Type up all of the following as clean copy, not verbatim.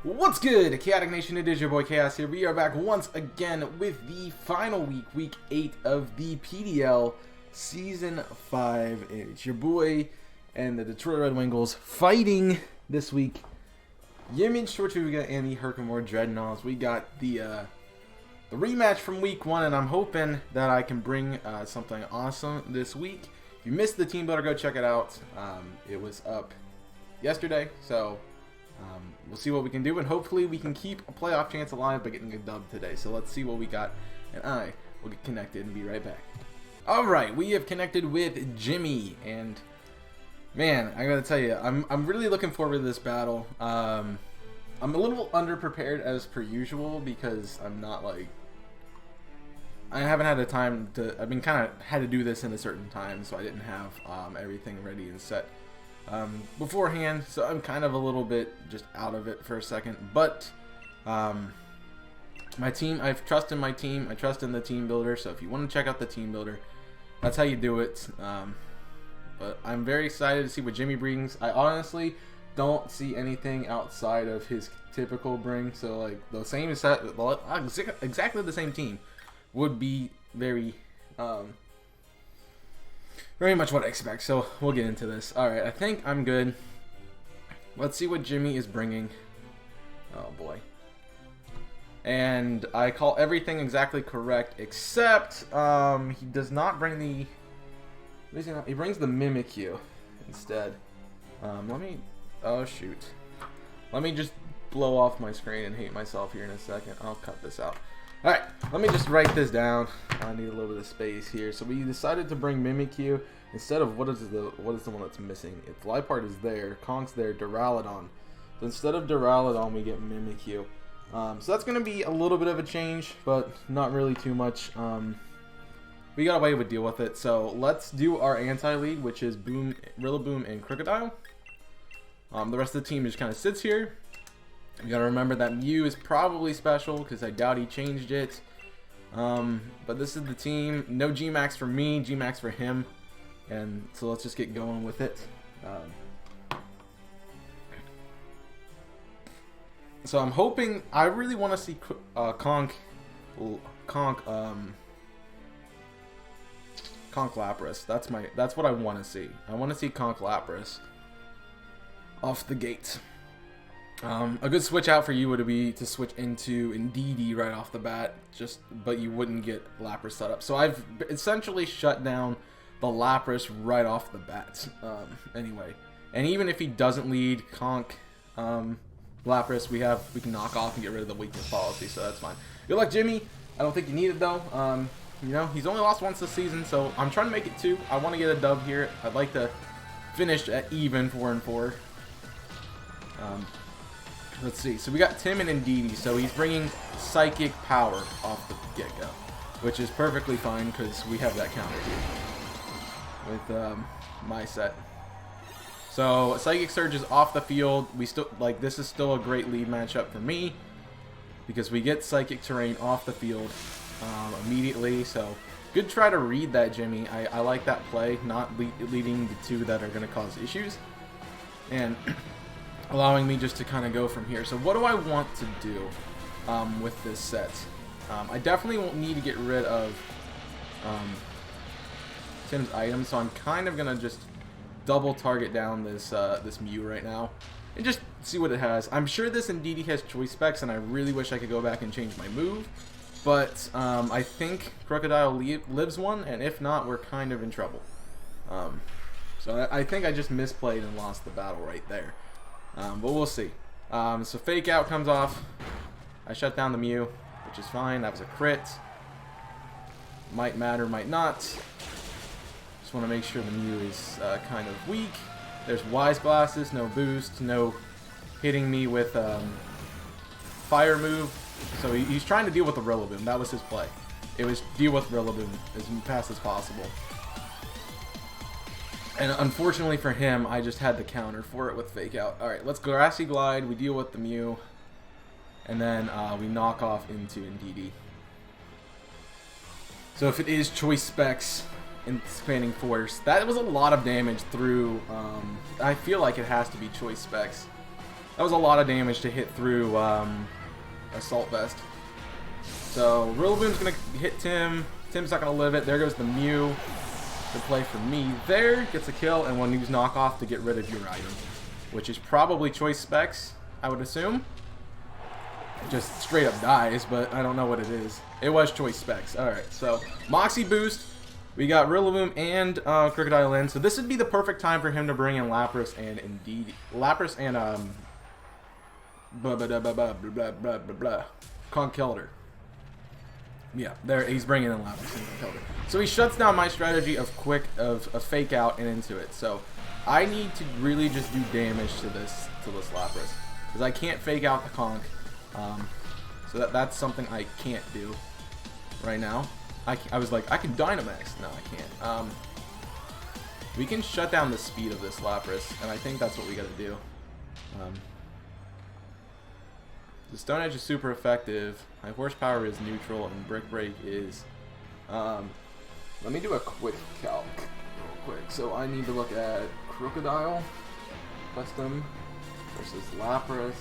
What's good, Chaotic Nation? It is your boy Chaos here. We are back once again with the final week, week 8 of the PDL Season 5. It's your boy and the Detroit Red Wings fighting this week. Image Tortuga and the Herkimer Drednaws. We got the rematch from week 1, and I'm hoping that I can bring something awesome this week. If you missed the team builder, go check it out. It was up yesterday, so we'll see what we can do, and hopefully we can keep a playoff chance alive by getting a dub today. So let's see what we got, and I will get connected and be right back. Alright, we have connected with Jimmy, and man, I gotta tell you, I'm really looking forward to this battle. I'm a little underprepared as per usual because I'm not like, I haven't had the time to, I've been kind of had to do this in a certain time, so I didn't have everything ready and set beforehand, so I'm kind of a little bit just out of it for a second. But my team, I trust in my team, I trust in the team builder, so if you want to check out the team builder, that's how you do it. But I'm very excited to see what Jimmy brings. I honestly don't see anything outside of his typical bring, so like the same exactly the same team would be very much what I expect, so we'll get into this. Alright, I think I'm good. Let's see what Jimmy is bringing. Oh boy. And I call everything exactly correct, except he does not bring the... He brings the Mimikyu instead. Let me... Oh shoot. Let me just blow off my screen and hate myself here in a second. I'll cut this out. Alright, let me just write this down. I need a little bit of space here. So we decided to bring Mimikyu instead of what is the one that's missing? If Liepard is there, Konk's there, Duraludon. So instead of Duraludon, we get Mimikyu. So that's going to be a little bit of a change, but not really too much. We got a way to deal with it. So let's do our anti-lead, which is Boom, Rillaboom, and Crocodile. The rest of the team just kind of sits here. You gotta remember that Mew is probably special because I doubt he changed it. But this is the team. No G-Max for me, G-Max for him. And so let's just get going with it. So I'm hoping, I really want to see Conk Lapras. That's what I want to see. I want to see Conk Lapras off the gate. A good switch out for you would be to switch into Indeedee right off the bat, but you wouldn't get Lapras set up. So I've essentially shut down the Lapras right off the bat. Anyway, and even if he doesn't lead Conk Lapras, we can knock off and get rid of the weakness policy, so that's fine. Good luck, Jimmy. I don't think you need it though. You know, he's only lost once this season, so I'm trying to make it 2. I want to get a dub here. I'd like to finish at even 4-4. Let's see. So we got Tim and Indeedee. So he's bringing Psychic Power off the get-go, which is perfectly fine because we have that counter here with my set. So Psychic Surge is off the field. We still this is still a great lead matchup for me because we get Psychic Terrain off the field immediately. So good try to read that, Jimmy. I like that play, not leading the 2 that are going to cause issues, and allowing me just to kind of go from here. So what do I want to do with this set? I definitely won't need to get rid of Tim's items, so I'm kind of gonna just double target down this this Mew right now and just see what it has. I'm sure this Indeedee has choice specs, and I really wish I could go back and change my move, but I think Crocodile lives one, and if not, we're kind of in trouble. So I think I just misplayed and lost the battle right there. But we'll see. So Fake Out comes off. I shut down the Mew, which is fine. That was a crit. Might matter, might not. Just want to make sure the Mew is kind of weak. There's Wise Glasses, no boost, no hitting me with Fire move. So he's trying to deal with the Rillaboom. That was his play. It was deal with Rillaboom as fast as possible. And unfortunately for him, I just had the counter for it with Fake Out. Alright, let's Grassy Glide. We deal with the Mew. And then we knock off into Indeedee. So if it is choice specs in Expanding Force, that was a lot of damage through... I feel like it has to be choice specs. That was a lot of damage to hit through Assault Vest. So Rillaboom's going to hit Tim. Tim's not going to live it. There goes the Mew. Good play for me there. Gets a kill, and we'll use knockoff to get rid of your item, which is probably Choice Specs, I would assume. It just straight up dies, but I don't know what it is. It was Choice Specs. Alright, so Moxie boost. We got Rillaboom and Crocodile in, so this would be the perfect time for him to bring in Lapras and Indeed. Lapras and Conkeldurr. Yeah, there he's bringing in Lapras and Conkeldurr. So he shuts down my strategy of a fake out and into it. So I need to really just do damage to this Lapras because I can't fake out the Conk. So that's something I can't do right now. I was like, I can Dynamax. No, I can't. We can shut down the speed of this Lapras, and I think that's what we gotta do. The Stone Edge is super effective. My Horsepower is neutral, and Brick Break is... let me do a quick calc real quick. So I need to look at Crocodile Custom versus Lapras.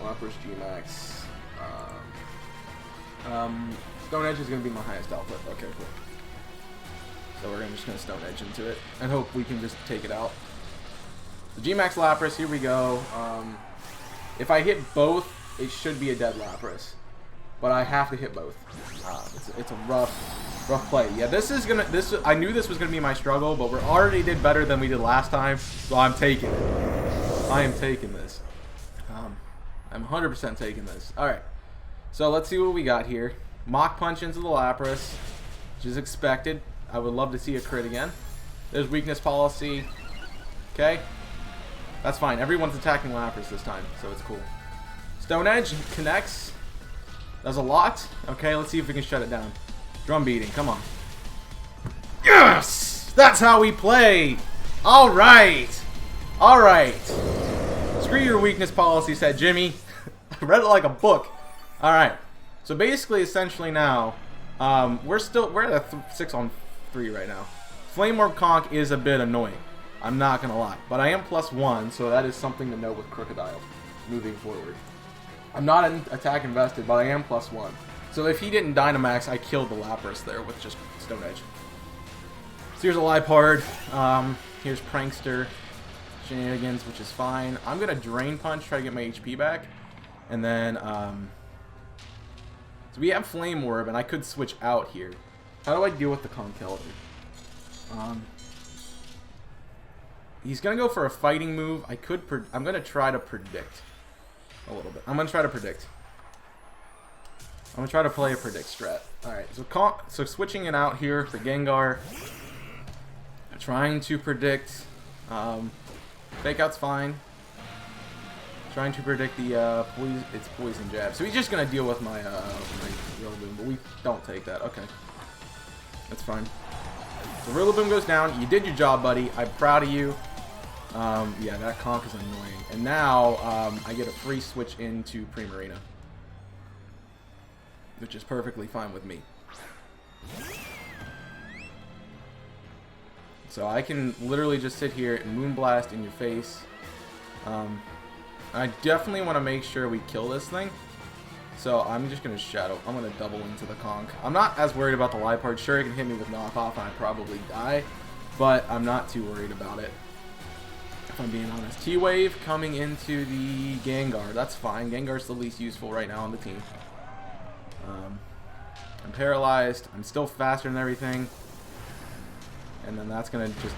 Lapras G-Max. Stone Edge is going to be my highest output. Okay, cool. So we're just going to Stone Edge into it and hope we can just take it out. The G-Max Lapras, here we go. If I hit both, it should be a dead Lapras. But I have to hit both. It's a rough play. Yeah, I knew this was going to be my struggle, but we already did better than we did last time, so I'm taking it. I am taking this. I'm 100% taking this. Alright. So let's see what we got here. Mach Punch into the Lapras, which is expected. I would love to see a crit again. There's Weakness Policy. Okay. That's fine. Everyone's attacking Lapras this time, so it's cool. Stone Edge connects. Does a lot. Okay, let's see if we can shut it down. Drum beating. Come on. Yes! That's how we play! Alright! Alright. Screw your weakness policy, said Jimmy. I read it like a book. Alright. So basically, essentially now, we're at a 6-on-3 right now. Flame Orb Conk is a bit annoying. I'm not going to lie. But I am +1, so that is something to know with Crocodile moving forward. I'm not in attack invested, but I am +1. So if he didn't Dynamax, I killed the Lapras there with just Stone Edge. So here's a Liepard. Here's Prankster Shenanigans, which is fine. I'm going to Drain Punch, try to get my HP back. And then, so we have Flame Orb, and I could switch out here. How do I deal with the Conkeldurr? He's going to go for a fighting move. I'm going to try to predict a little bit. I'm going to try to predict. I'm going to try to play a predict strat. Alright, so switching it out here for Gengar. Trying to predict. Fake out's fine. Trying to predict the poison jab. So he's just going to deal with my Rillaboom, but we don't take that. Okay. That's fine. So Rillaboom goes down. You did your job, buddy. I'm proud of you. Yeah, that Conk is annoying. And now, I get a free switch into Primarina, which is perfectly fine with me. So I can literally just sit here and Moonblast in your face. I definitely want to make sure we kill this thing. So I'm just going to Shadow. I'm going to double into the Conk. I'm not as worried about the Liepard. Sure, it can hit me with knockoff and I'd probably die. But I'm not too worried about it, if I'm being honest. T-Wave coming into the Gengar. That's fine. Gengar's the least useful right now on the team. I'm paralyzed. I'm still faster than everything. And then that's going to just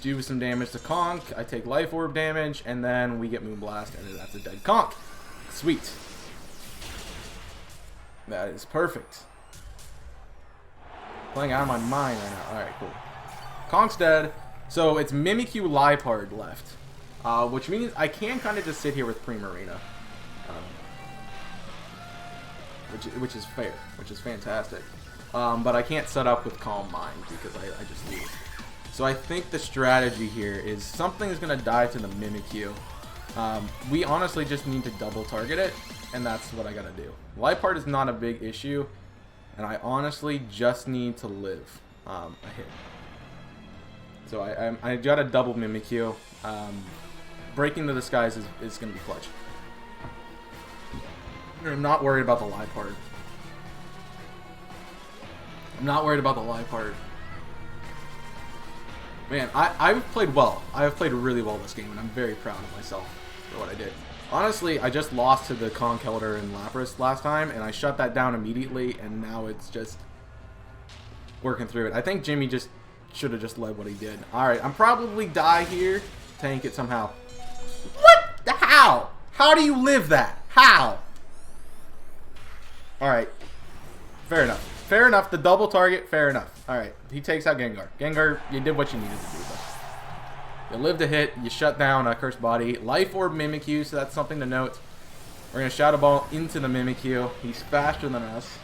do some damage to Conk. I take Life Orb damage, and then we get Moonblast, and that's a dead Conk. Sweet. That is perfect. Playing out of my mind right now. Alright, cool. Conk's dead. So it's Mimikyu Liepard left. Which means I can kind of just sit here with Primarina. Which is fair. Which is fantastic. But I can't set up with Calm Mind because I just lose. So I think the strategy here is something is going to die to the Mimikyu. We honestly just need to double target it, and that's what I got to do. Liepard is not a big issue, and I honestly just need to live a hit. So I got a double Mimikyu. breaking the disguise is going to be clutch. I'm not worried about the live part. I'm not worried about the live part. Man, I've played well. I've played really well this game, and I'm very proud of myself for what I did. Honestly, I just lost to the Conch Elder and Lapras last time, and I shut that down immediately, and now it's just working through it. I think Jimmy just should have just led what he did. Alright, I'm probably die here. Tank it somehow. What? How? How do you live that? How? Alright. Fair enough. Fair enough. The double target, fair enough. Alright. He takes out Gengar. Gengar, you did what you needed to do, though. You lived a hit. You shut down a Cursed Body. Life Orb Mimikyu, so that's something to note. We're going to Shadow Ball into the Mimikyu. He's faster than us.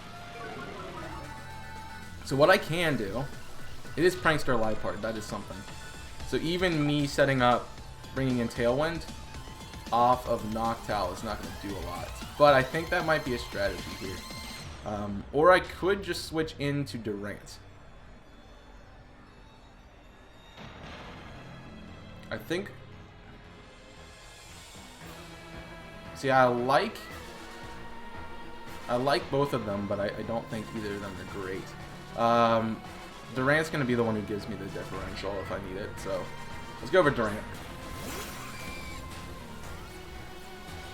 So what I can do, it is Prankster Live Part. That is something. So even me setting up, bringing in Tailwind off of Noctowl is not going to do a lot. But I think that might be a strategy here. Or I could just switch into Durant. I think... See, I like both of them, but I don't think either of them are great. Durant's going to be the one who gives me the differential if I need it, so let's go over Durant.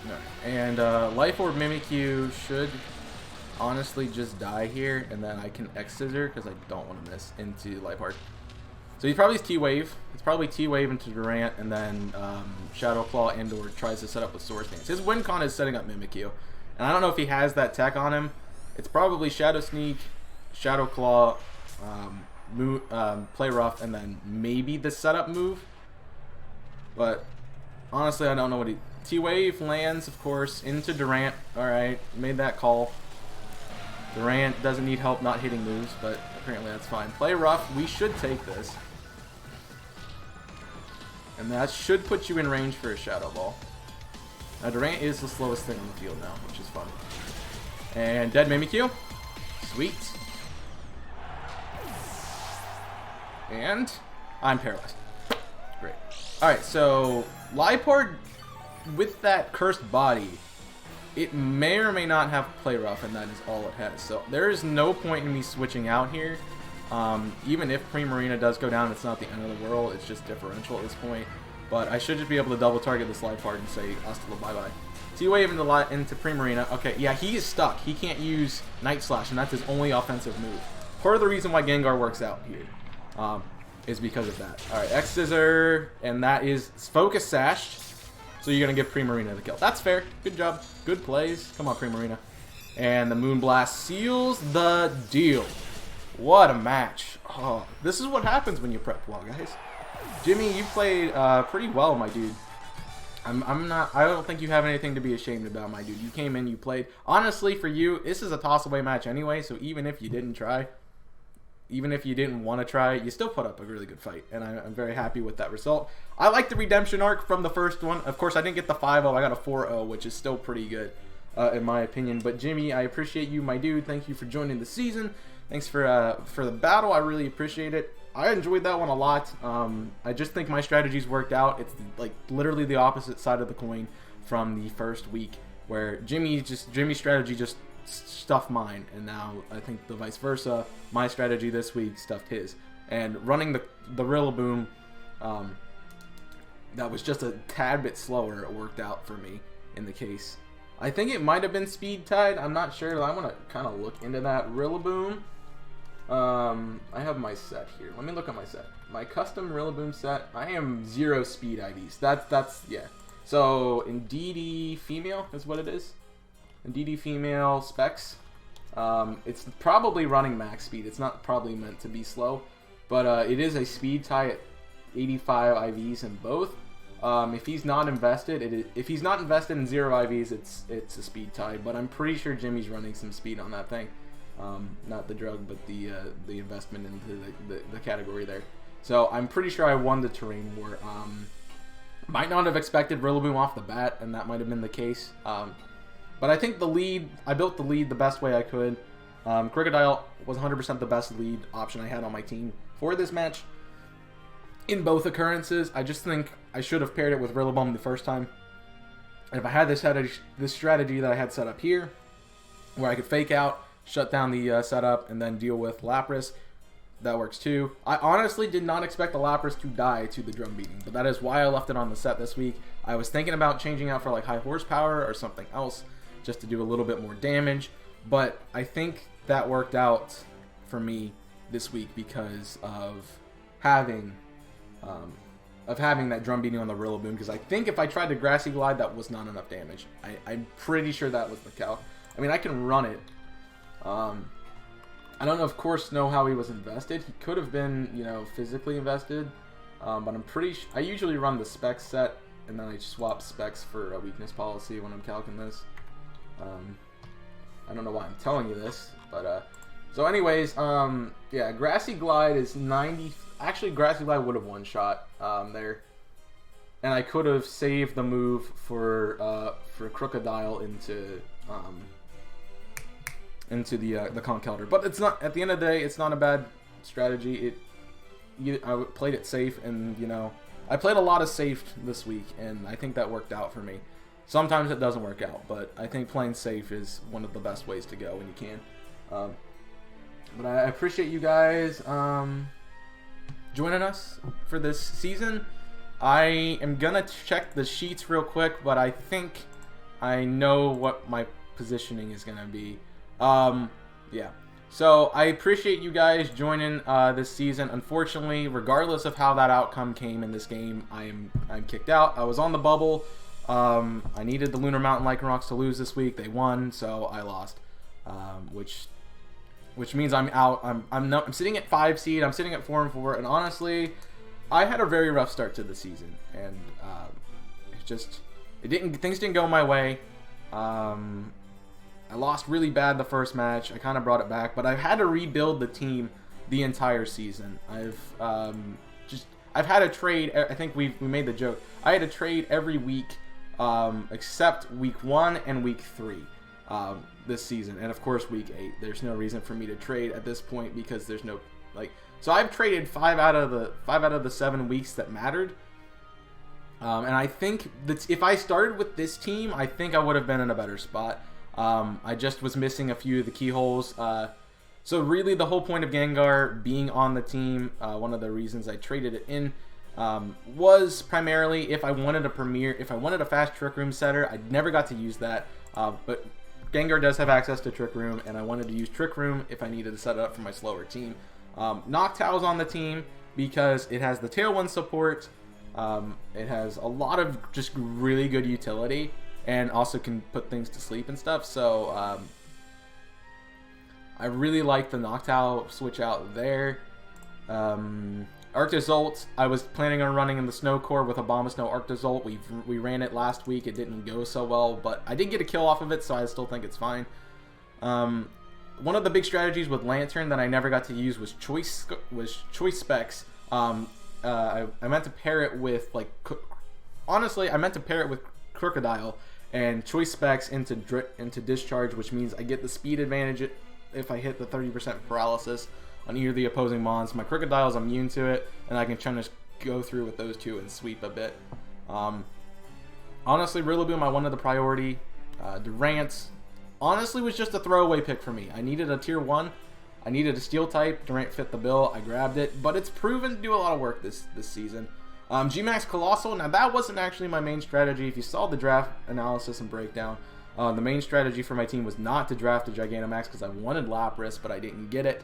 Alright, and Life Orb Mimikyu should honestly just die here, and then I can X-Scissor because I don't want to miss into Life Orb. So he probably T-Wave. It's probably T-Wave into Durant, and then Shadow Claw and/or tries to set up with Swords Dance. His win con is setting up Mimikyu, and I don't know if he has that tech on him. It's probably Shadow Sneak, Shadow Claw, Play Rough, and then maybe the setup move. But honestly, I don't know what he... T-Wave lands, of course, into Durant. Alright, made that call. Durant doesn't need help not hitting moves, but apparently that's fine. Play Rough, we should take this. And that should put you in range for a Shadow Ball. Now, Durant is the slowest thing on the field now, which is fun. And Dead Mimikyu. Sweet. And I'm paralyzed. Great. Alright, so Liepard with that Cursed Body, it may or may not have Play Rough, and that is all it has. So there is no point in me switching out here. Even if Primarina does go down, it's not the end of the world. It's just differential at this point. But I should just be able to double target this Liepard and say hasta la bye-bye. T-Wave into Primarina. Okay, yeah, he is stuck. He can't use Night Slash, and that's his only offensive move. Part of the reason why Gengar works out here is because of that. Alright, X-Scissor, and that is Focus Sash. So you're going to give Primarina the kill. That's fair. Good job. Good plays. Come on, Primarina. And the Moonblast seals the deal. What a match. Oh, this is what happens when you prep well, guys. Jimmy, you played pretty well, my dude. I don't think you have anything to be ashamed about, my dude. You came in, you played. Honestly, for you, this is a toss-away match anyway, so even if you didn't try, even if you didn't want to try, you still put up a really good fight, and I'm very happy with that result. I like the redemption arc from the first one. Of course, I didn't get the 5-0. I got a 4-0, which is still pretty good, in my opinion. But Jimmy, I appreciate you, my dude. Thank you for joining the season. Thanks for the battle. I really appreciate it. I enjoyed that one a lot. I just think my strategies worked out. It's like literally the opposite side of the coin from the first week, where Jimmy's strategy just stuffed mine, and now I think the vice versa. My strategy this week stuffed his, and running the Rillaboom, that was just a tad bit slower. It worked out for me in the case. I think it might have been speed tied. I'm not sure. I want to kind of look into that. Rillaboom. I have my set here. Let me look at my set. My custom Rillaboom set. I am 0 speed IVs. That's yeah. So Indeedee female is what it is. Indeedee female specs. It's probably running max speed. It's not probably meant to be slow, but it is a speed tie at 85 IVs in both. If he's not invested, if he's not invested in 0 IVs, it's a speed tie. But I'm pretty sure Jimmy's running some speed on that thing. Not the drug, but the investment into the category there. So I'm pretty sure I won the terrain war. Might not have expected Rillaboom off the bat, and that might have been the case. But I think I built the lead the best way I could. Crocodile was 100% the best lead option I had on my team for this match. in both occurrences. I just think I should have paired it with Rillaboom the first time. And if I had this strategy that I had set up here, where I could fake out, shut down the setup, and then deal with Lapras, that works too. I honestly did not expect the Lapras to die to the drum beating, but that is why I left it on the set this week. I was thinking about changing out for like high horsepower or something else, just to do a little bit more damage, but I think that worked out for me this week because of having that drum beating on the Rillaboom, because I think if I tried to Grassy Glide, that was not enough damage. I'm pretty sure that was the calc. I mean, I can run it. I don't, of course, know how he was invested. He could have been, you know, physically invested, but I'm pretty sure I usually run the specs set, and then I swap specs for a weakness policy when I'm calcing this. I don't know why I'm telling you this, but so anyways, yeah, Grassy Glide is 90. Actually, Grassy Glide would have one shot there, and I could have saved the move for Crocodile into the Conkeldurr. But it's not, at the end of the day, it's not a bad strategy. I played it safe, and you know, I played a lot of safe this week, and I think that worked out for me. Sometimes it doesn't work out, but I think playing safe is one of the best ways to go when you can. But I appreciate you guys joining us for this season. I am gonna check the sheets real quick, but I think I know what my positioning is gonna be. Yeah. So I appreciate you guys joining this season. Unfortunately, regardless of how that outcome came in this game, I'm kicked out. I was on the bubble. I needed the Lunar Mountain Lycanrocs to lose this week. They won, so I lost, which means I'm out. I'm sitting at 5 seed. I'm sitting at 4-4, and honestly, I had a very rough start to the season, and things didn't go my way. I lost really bad the first match. I kind of brought it back, but I've had to rebuild the team the entire season. I've had a trade. I think we made the joke. I had a trade every week, except week 1 and week 3 this season, and of course week 8. There's no reason for me to trade at this point because there's no So I've traded 5 out of the 7 weeks that mattered. And I think that if I started with this team, I think I would have been in a better spot. I just was missing a few of the keyholes. So really the whole point of Gengar being on the team, one of the reasons I traded it in, was primarily if I wanted a fast Trick Room setter. I never got to use that, but Gengar does have access to Trick Room, and I wanted to use Trick Room if I needed to set it up for my slower team. Noctow's on the team because it has the Tailwind support. It has a lot of just really good utility, and also can put things to sleep and stuff. So I really like the Noctowl switch out there. Arctozolt, I was planning on running in the Snow Core with Abomasnow Arctozolt. We ran it last week. It didn't go so well, but I did get a kill off of it, so I still think it's fine. One of the big strategies with Lantern that I never got to use was Choice Specs. I meant to pair it with, honestly, I meant to pair it with Crocodile and Choice Specs into Discharge, which means I get the speed advantage if I hit the 30% paralysis on either of the opposing mons. My Crocodile's immune to it, and I can try to go through with those two and sweep a bit. Honestly, Rillaboom, I wanted the priority. Durant, honestly, was just a throwaway pick for me. I needed a tier 1. I needed a steel type. Durant fit the bill. I grabbed it, but it's proven to do a lot of work this season. G-Max Colossal, now that wasn't actually my main strategy. If you saw the draft analysis and breakdown, the main strategy for my team was not to draft a Gigantamax because I wanted Lapras, but I didn't get it.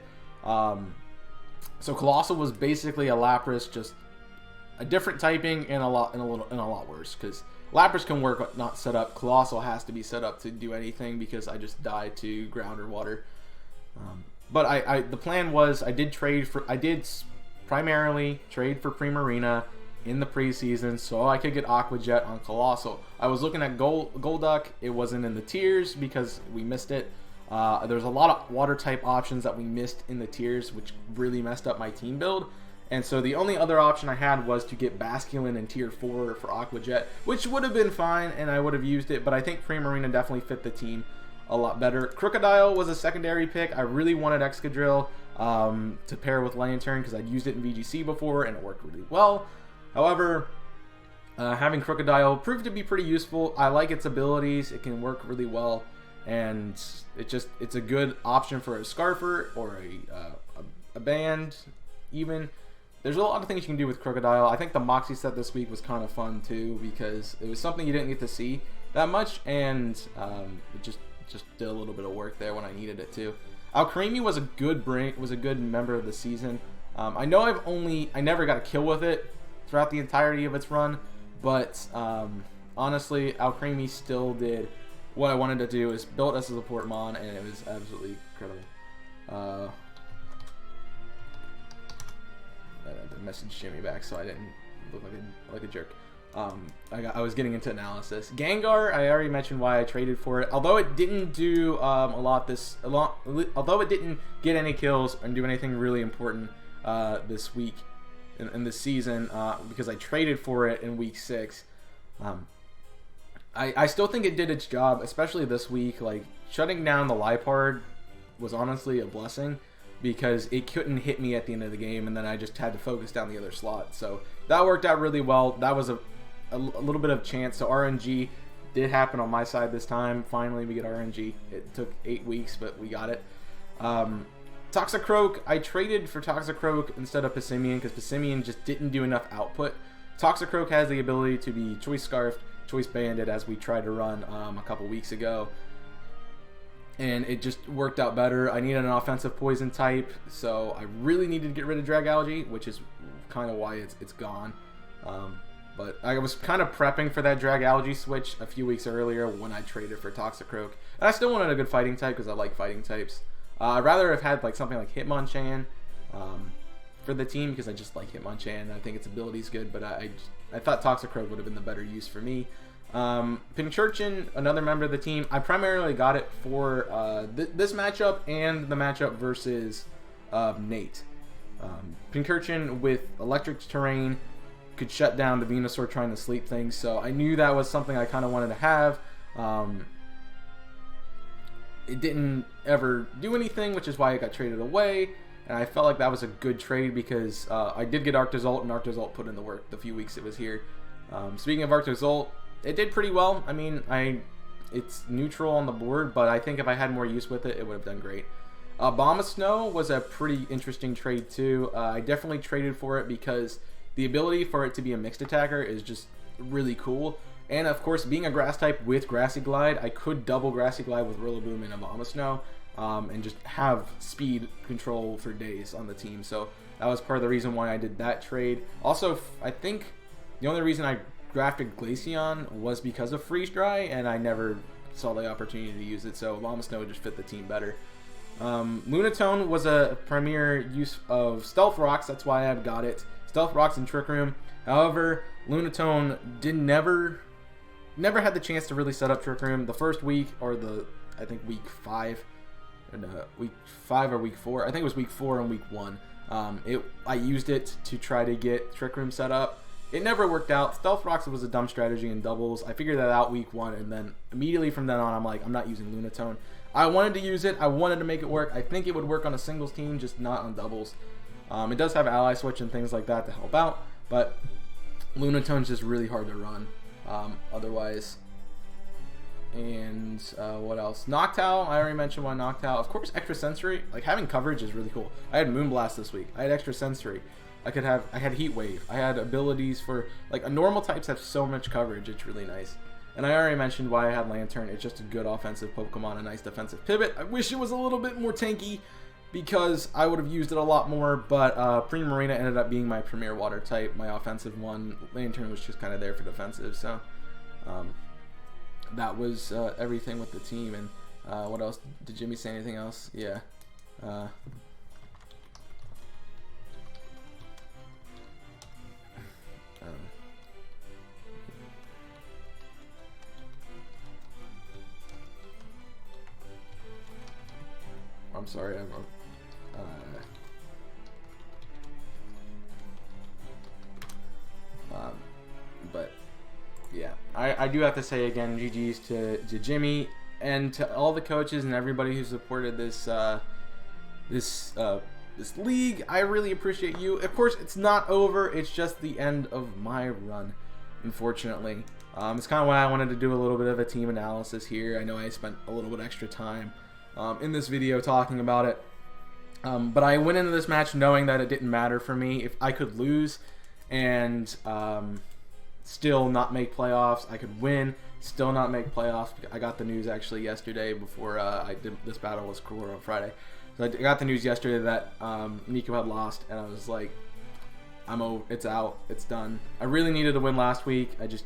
So Colossal was basically a Lapras, just a different typing and a lot worse, because Lapras can work not set up. Colossal has to be set up to do anything because I just died to ground or water. But the plan was I did primarily trade for Primarina in the preseason so I could get Aqua Jet on Colossal. I was looking at Golduck. It wasn't in the tiers because we missed it. There's a lot of water type options that we missed in the tiers, which really messed up my team build. And so the only other option I had was to get Basculin in tier 4 for Aqua Jet, which would have been fine and I would have used it, but I think Primarina definitely fit the team a lot better. Crocodile was a secondary pick. I really wanted Excadrill. to pair with Lantern because I'd used it in VGC before and it worked really well. However, having Crocodile proved to be pretty useful. I like its abilities. It can work really well, and it's a good option for a Scarfer or a band even. There's a lot of things you can do with Crocodile. I think the Moxie set this week was kind of fun too because it was something you didn't get to see that much, and it just did a little bit of work there when I needed it to. Alcremie was a good member of the season. I know I never got a kill with it throughout the entirety of its run, but honestly, Alcremie still did what I wanted to do, is built as a support mon, and it was absolutely incredible. The message Jimmy back, so I didn't look like a jerk. I was getting into analysis. Gengar, I already mentioned why I traded for it. Although it didn't do although it didn't get any kills and do anything really important this week in this season, because I traded for it in week 6. I still think it did its job, especially this week. Like, shutting down the Liepard was honestly a blessing, because it couldn't hit me at the end of the game, and then I just had to focus down the other slot. So that worked out really well. That was a little bit of chance. So RNG did happen on my side this time. Finally, we get RNG. It took 8 weeks, but we got it. Toxicroak, I traded for Toxicroak instead of Passimian because Passimian just didn't do enough output. Toxicroak has the ability to be Choice Scarfed, Choice Banded, as we tried to run a couple weeks ago, and it just worked out better. I needed an offensive poison type, so I really needed to get rid of Dragalge, which is kind of why it's gone. But I was kind of prepping for that Dragalge switch a few weeks earlier when I traded for Toxicroak, and I still wanted a good fighting type because I like fighting types. I'd rather have had like something like Hitmonchan for the team because I just like Hitmonchan. I think its ability is good, but I thought Toxicroak would have been the better use for me. Pincurchin, another member of the team, I primarily got it for this matchup and the matchup versus Nate. Pincurchin with electric terrain could shut down the Venusaur trying to sleep things, so I knew that was something I kind of wanted to have. It didn't ever do anything, which is why it got traded away, and I felt like that was a good trade because I did get Arctozolt, and Arctozolt put in the work the few weeks it was here. Speaking of Arctozolt, it did pretty well. I mean, it's neutral on the board, but I think if I had more use with it, it would have done great. Abomasnow was a pretty interesting trade too. I definitely traded for it because the ability for it to be a mixed attacker is just really cool. And of course, being a grass type with Grassy Glide, I could double Grassy Glide with Rillaboom and Abomasnow, and just have speed control for days on the team. So that was part of the reason why I did that trade. Also, I think the only reason I drafted Glaceon was because of Freeze Dry, and I never saw the opportunity to use it, so Abomasnow just fit the team better. Lunatone was a premier use of Stealth Rocks, that's why I've got it. Stealth Rocks and Trick Room. However, Lunatone never had the chance to really set up Trick Room. The first week, or I think week 5, week 5 or week 4. I think it was week 4 and week 1. I used it to try to get Trick Room set up. It never worked out. Stealth Rocks was a dumb strategy in doubles. I figured that out week 1, and then immediately from then on, I'm like, I'm not using Lunatone. I wanted to use it. I wanted to make it work. I think it would work on a singles team, just not on doubles. It does have ally switch and things like that to help out, but Lunatone's just really hard to run otherwise. And what else? Noctowl, I already mentioned why Noctowl. Of course, extra sensory. Like, having coverage is really cool. I had Moonblast this week. I had extra sensory. I had Heat Wave. I had abilities for, like, normal types have so much coverage. It's really nice. And I already mentioned why I had Lantern. It's just a good offensive Pokemon, a nice defensive pivot. I wish it was a little bit more tanky because I would have used it a lot more, but Primarina ended up being my premier water type, my offensive one. Lantern was just kind of there for defensive, so that was everything with the team. And what else? Did Jimmy say anything else? Yeah. I'm sorry, but yeah, I do have to say again, GG's to Jimmy and to all the coaches and everybody who supported this this league. I really appreciate you. Of course, it's not over. It's just the end of my run, unfortunately. It's kind of why I wanted to do a little bit of a team analysis here. I know I spent a little bit extra time in this video talking about it. But I went into this match knowing that it didn't matter for me. If I could lose and still not make playoffs, I could win, still not make playoffs. I got the news actually yesterday before I did this battle with Score on Friday. So I got the news yesterday that Nico had lost, and I was like, I'm over. It's out. It's done. I really needed to win last week. I just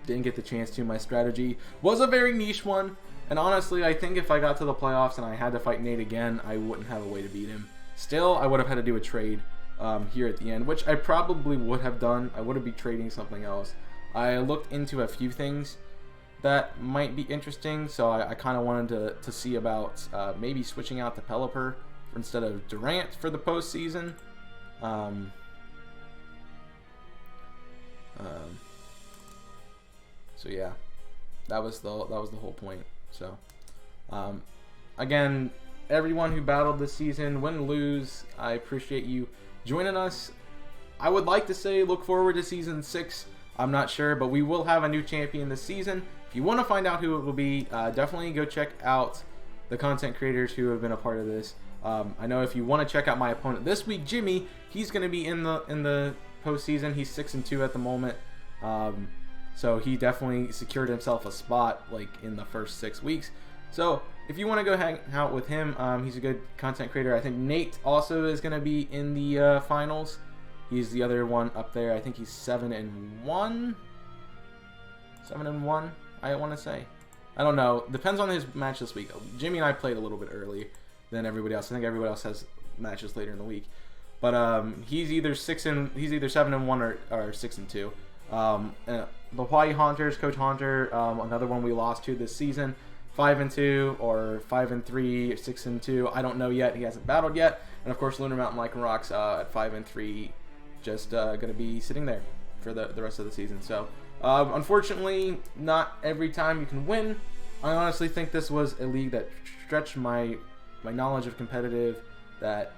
didn't get the chance to. My strategy was a very niche one. And honestly, I think if I got to the playoffs and I had to fight Nate again, I wouldn't have a way to beat him. Still, I would have had to do a trade here at the end, which I probably would have done. I would have been trading something else. I looked into a few things that might be interesting, so I kind of wanted to see about maybe switching out to Pelipper instead of Durant for the postseason. So yeah, that was the whole point. So, again, everyone who battled this season, win or lose, I appreciate you joining us. I would like to say look forward to Season 6. I'm not sure, but we will have a new champion this season. If you want to find out who it will be, definitely go check out the content creators who have been a part of this. I know if you want to check out my opponent this week, Jimmy, he's going to be in the postseason. He's 6-2 at the moment. So he definitely secured himself a spot like in the first 6 weeks. So if you want to go hang out with him, he's a good content creator. I think Nate also is going to be in the finals. He's the other one up there. I think he's 7-1. 7-1, I want to say. I don't know. Depends on his match this week. Jimmy and I played a little bit early than everybody else. I think everybody else has matches later in the week. But he's either 7-1 or 6-2. The Hawaii Haunters, Coach Haunter, another one we lost to this season, 5-2 or 5-3, 6-2. I don't know yet. He hasn't battled yet. And of course, Lunar Mountain Lycan Rocks at 5-3, just going to be sitting there for the rest of the season. So unfortunately, not every time you can win. I honestly think this was a league that stretched my knowledge of competitive, that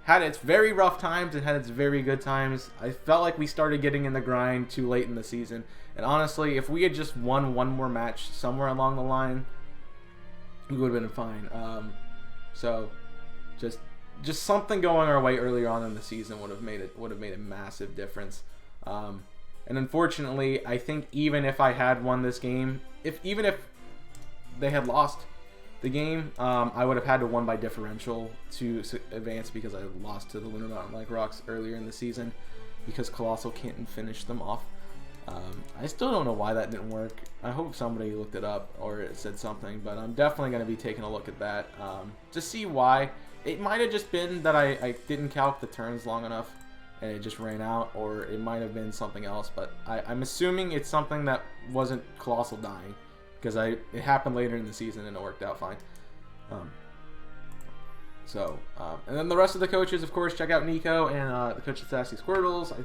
had its very rough times and had its very good times. I felt like we started getting in the grind too late in the season. And honestly, if we had just won one more match somewhere along the line, we would have been fine. So just something going our way earlier on in the season would have made a massive difference. And unfortunately, I think even if I had won this game, even if they had lost the game, I would have had to win by differential to advance, because I lost to the Lunar Mountain Lycan Rocks earlier in the season because Colossal can't finish them off. I still don't know why that didn't work. I hope somebody looked it up or it said something, but I'm definitely going to be taking a look at that to see why. It might have just been that I didn't calc the turns long enough and it just ran out, or it might have been something else, but I'm assuming it's something that wasn't Colossal dying, because it happened later in the season and it worked out fine. And then the rest of the coaches, of course, check out Nico and the coach of Sassy Squirtles. I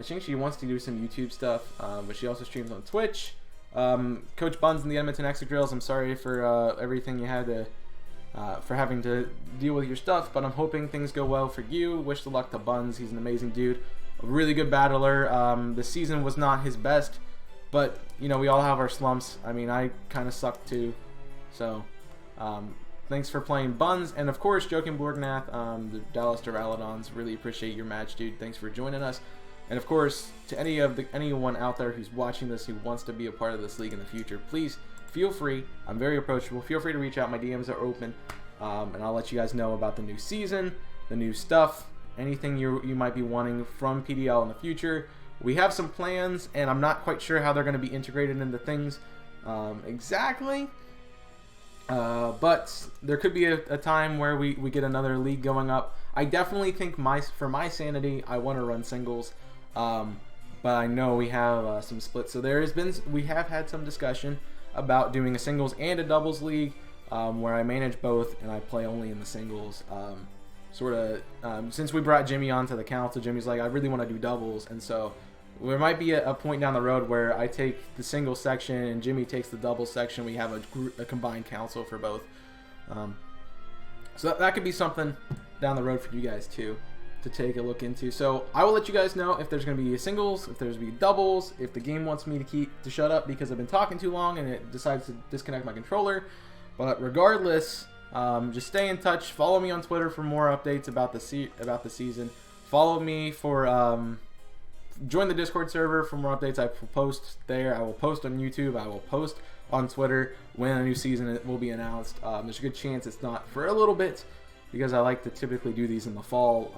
think she wants to do some YouTube stuff, but she also streams on Twitch. Coach Buns and the Edmonton Exegrills, I'm sorry for everything you had to, for having to deal with your stuff, but I'm hoping things go well for you. Wish the luck to Buns. He's an amazing dude, a really good battler. The season was not his best, but you know, we all have our slumps. I mean, I kind of sucked too. So thanks for playing, Buns. And of course, Joakim Borgnath, the Dallas Duraludons, really appreciate your match, dude. Thanks for joining us. And of course, to anyone out there who's watching this who wants to be a part of this league in the future, please feel free. I'm very approachable. Feel free to reach out. My DMs are open, and I'll let you guys know about the new season, the new stuff, anything you might be wanting from PDL in the future. We have some plans, and I'm not quite sure how they're going to be integrated into things exactly. But there could be a time where we get another league going up. I definitely think for my sanity, I want to run singles. But I know we have some splits. So we have had some discussion about doing a singles and a doubles league, where I manage both and I play only in the singles. Since we brought Jimmy onto the council, Jimmy's like, I really want to do doubles, and so there might be a point down the road where I take the single section and Jimmy takes the double section. We have a combined council for both. So that could be something down the road for you guys too to take a look into. So I will let you guys know if there's going to be singles, if there's going to be doubles, if the game wants me to shut up because I've been talking too long and it decides to disconnect my controller. But regardless, just stay in touch. Follow me on Twitter for more updates about the season. Follow me for join the Discord server for more updates. I will post there. I will post on YouTube. I will post on Twitter when a new season will be announced. There's a good chance it's not for a little bit, because I like to typically do these in the fall,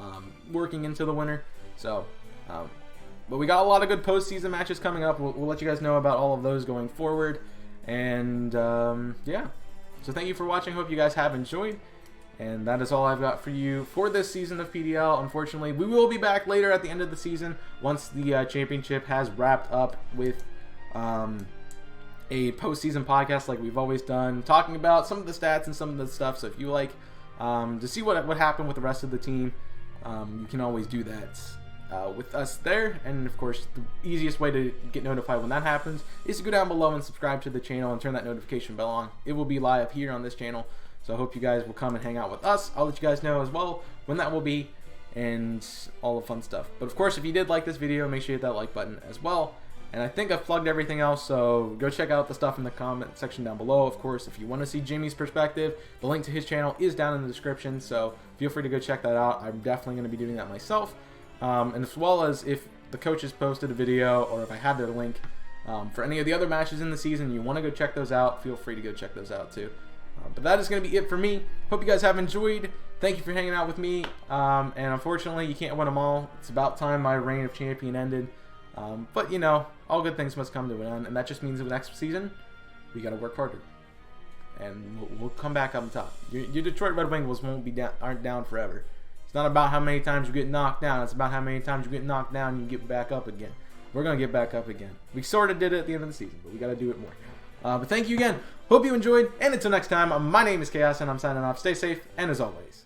working into the winter. So, but we got a lot of good postseason matches coming up. We'll let you guys know about all of those going forward. And yeah, so thank you for watching. Hope you guys have enjoyed. And that is all I've got for you for this season of PDL. Unfortunately, we will be back later at the end of the season once the championship has wrapped up with a postseason podcast like we've always done, talking about some of the stats and some of the stuff. So if you like to see what happened with the rest of the team, you can always do that with us there. And of course, the easiest way to get notified when that happens is to go down below and subscribe to the channel and turn that notification bell on. It will be live here on this channel. So I hope you guys will come and hang out with us. I'll let you guys know as well when that will be and all the fun stuff. But of course, if you did like this video, make sure you hit that like button as well. And I think I've plugged everything else, so go check out the stuff in the comment section down below. Of course, if you want to see Jimmy's perspective, the link to his channel is down in the description, so feel free to go check that out. I'm definitely going to be doing that myself. And as well as if the coaches posted a video or if I had their link for any of the other matches in the season, you want to go check those out, feel free to go check those out too. But that is going to be it for me. Hope you guys have enjoyed. Thank you for hanging out with me. And unfortunately, you can't win them all. It's about time my reign of champion ended. But, you know, all good things must come to an end. And that just means that next season, we got to work harder. And we'll come back up on top. Your Detroit Red Wings aren't down forever. It's not about how many times you get knocked down. It's about how many times you get knocked down and you get back up again. We're going to get back up again. We sort of did it at the end of the season, but we got to do it more. But thank you again. Hope you enjoyed. And until next time, my name is Chaos, and I'm signing off. Stay safe, and as always,